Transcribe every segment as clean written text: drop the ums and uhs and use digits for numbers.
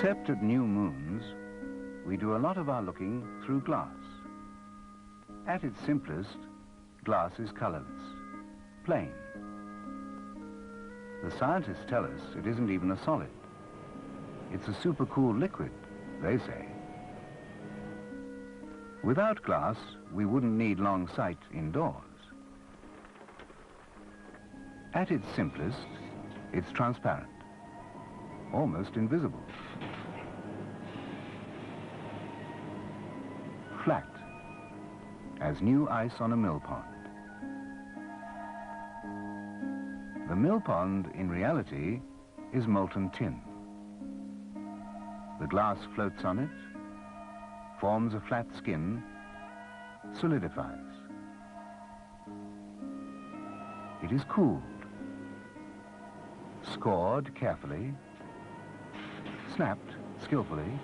Except at new moons, we do a lot of our looking through glass. At its simplest, glass is colorless, plain. The scientists tell us it isn't even a solid. It's a supercool liquid, they say. Without glass, we wouldn't need long sight indoors. At its simplest, it's transparent, almost invisible. Flat, as new ice on a mill pond. The mill pond, in reality, is molten tin. The glass floats on it, forms a flat skin, solidifies. It is cooled, scored carefully, snapped skillfully,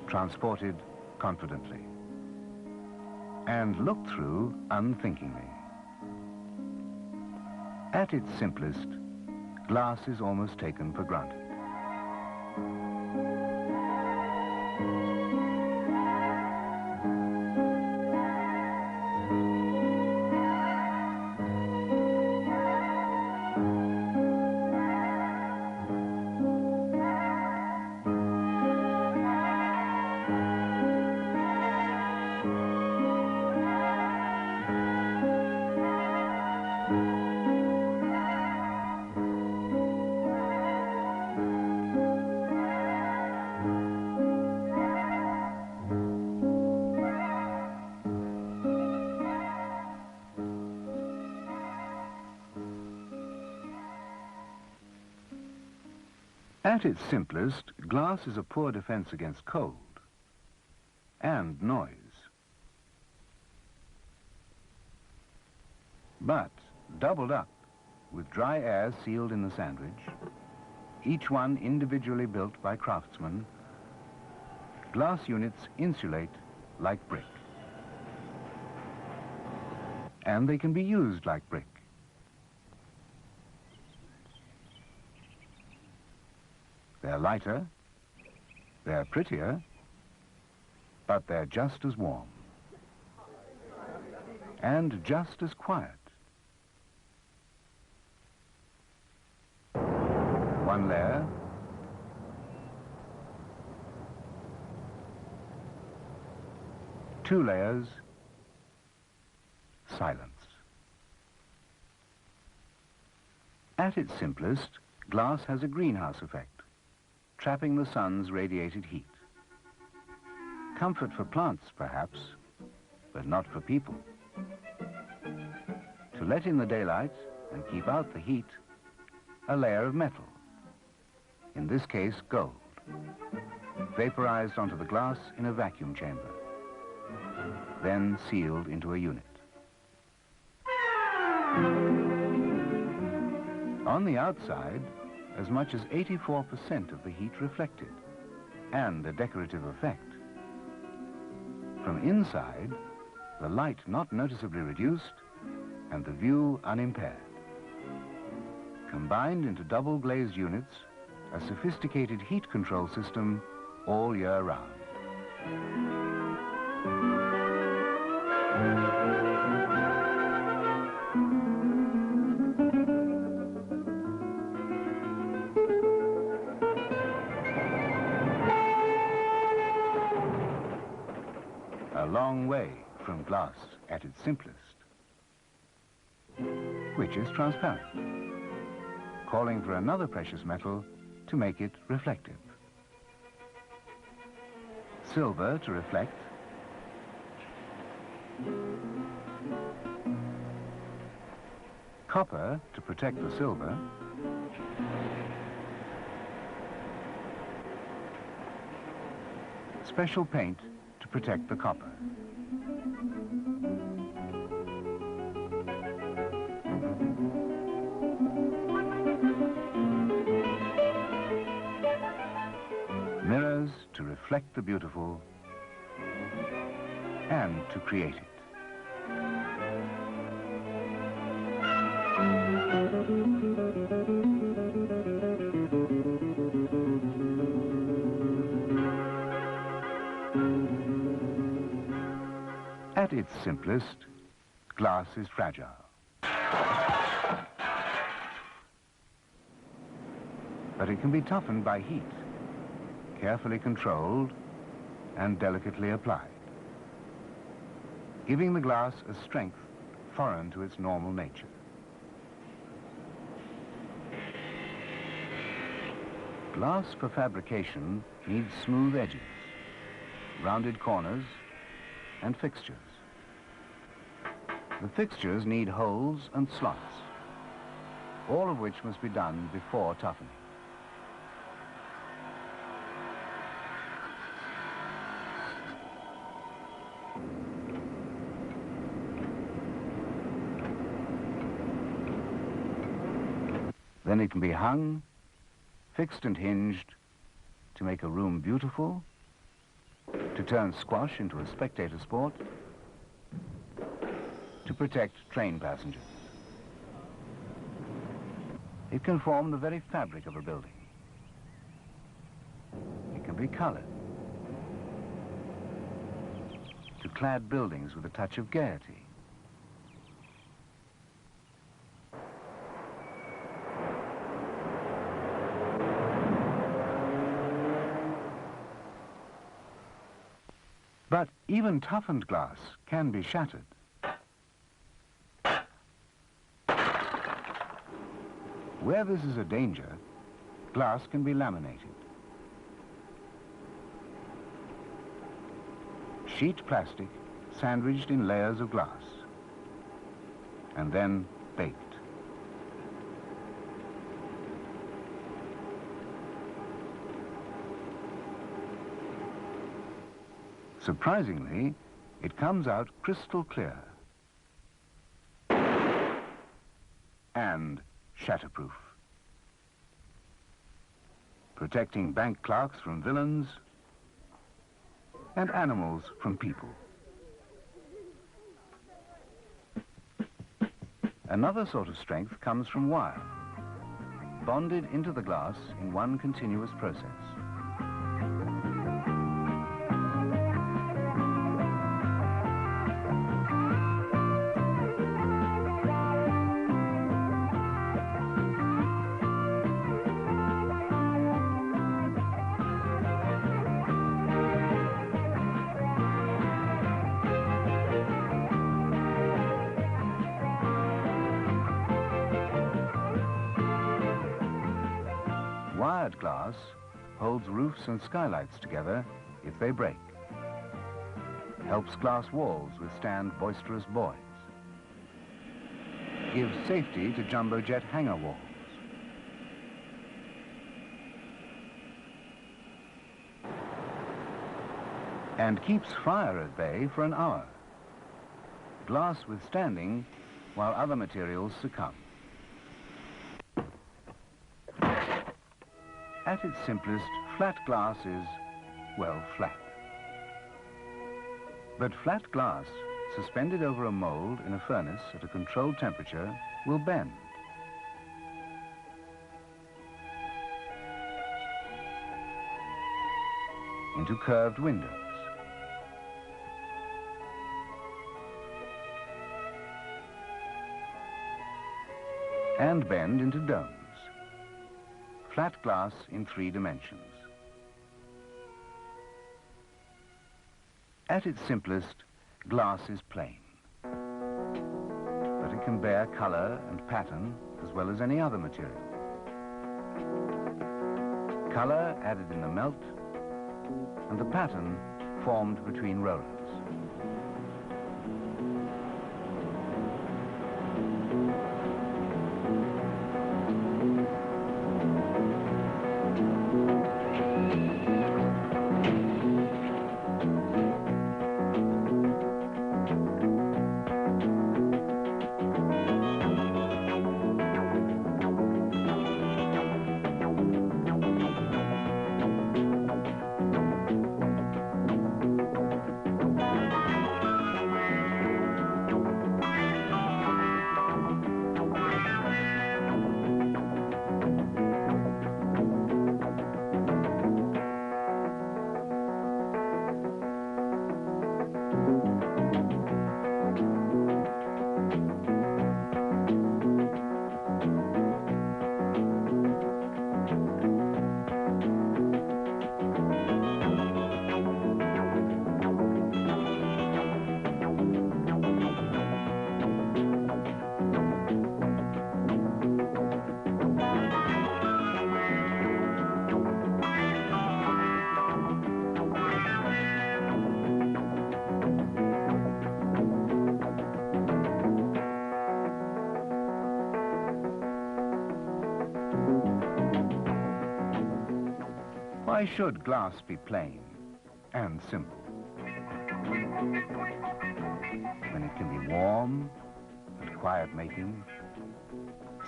transported confidently, and looked through unthinkingly. At its simplest, glass is almost taken for granted. At its simplest, glass is a poor defense against cold and noise. But, doubled up, with dry air sealed in the sandwich, each one individually built by craftsmen, glass units insulate like brick. And they can be used like brick. They're lighter, they're prettier, but they're just as warm. And just as quiet. One layer, two layers, silence. At its simplest, glass has a greenhouse effect, trapping the sun's radiated heat. Comfort for plants, perhaps, but not for people. To let in the daylight and keep out the heat, a layer of metal, in this case gold, vaporized onto the glass in a vacuum chamber, then sealed into a unit. On the outside, as much as 84% of the heat reflected, and a decorative effect. From inside, the light not noticeably reduced, and the view unimpaired. Combined into double glazed units, a sophisticated heat control system all year round. A long way from glass at its simplest, which is transparent, calling for another precious metal to make it reflective. Silver to reflect, copper to protect the silver, special paint to protect the copper. Mirrors to reflect the beautiful and to create it. At its simplest, glass is fragile. But it can be toughened by heat, carefully controlled and delicately applied, giving the glass a strength foreign to its normal nature. Glass for fabrication needs smooth edges, rounded corners, and fixtures. The fixtures need holes and slots, all of which must be done before toughening. Then it can be hung, fixed and hinged to make a room beautiful, to turn squash into a spectator sport, to protect train passengers. It can form the very fabric of a building. It can be colored to clad buildings with a touch of gaiety. But even toughened glass can be shattered. Where this is a danger, glass can be laminated. Sheet plastic sandwiched in layers of glass, and then baked. Surprisingly, it comes out crystal clear and shatterproof, protecting bank clerks from villains and animals from people. Another sort of strength comes from wire, bonded into the glass in one continuous process. Wired glass holds roofs and skylights together if they break, helps glass walls withstand boisterous boys, gives safety to jumbo jet hangar walls, and keeps fire at bay for an hour, glass withstanding while other materials succumb. At its simplest, flat glass is, well, flat. But flat glass, suspended over a mold in a furnace at a controlled temperature, will bend. Into curved windows. And bend into domes. Flat glass in 3 dimensions. At its simplest, glass is plain. But it can bear color and pattern as well as any other material. Color added in the melt, and the pattern formed between rollers. Why should glass be plain and simple? When it can be warm and quiet making,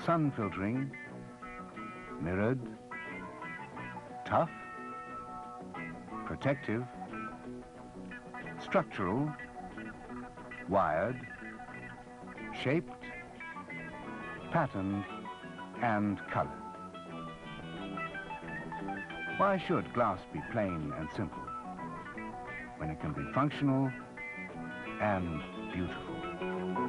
sun filtering, mirrored, tough, protective, structural, wired, shaped, patterned, and colored. Why should glass be plain and simple when it can be functional and beautiful?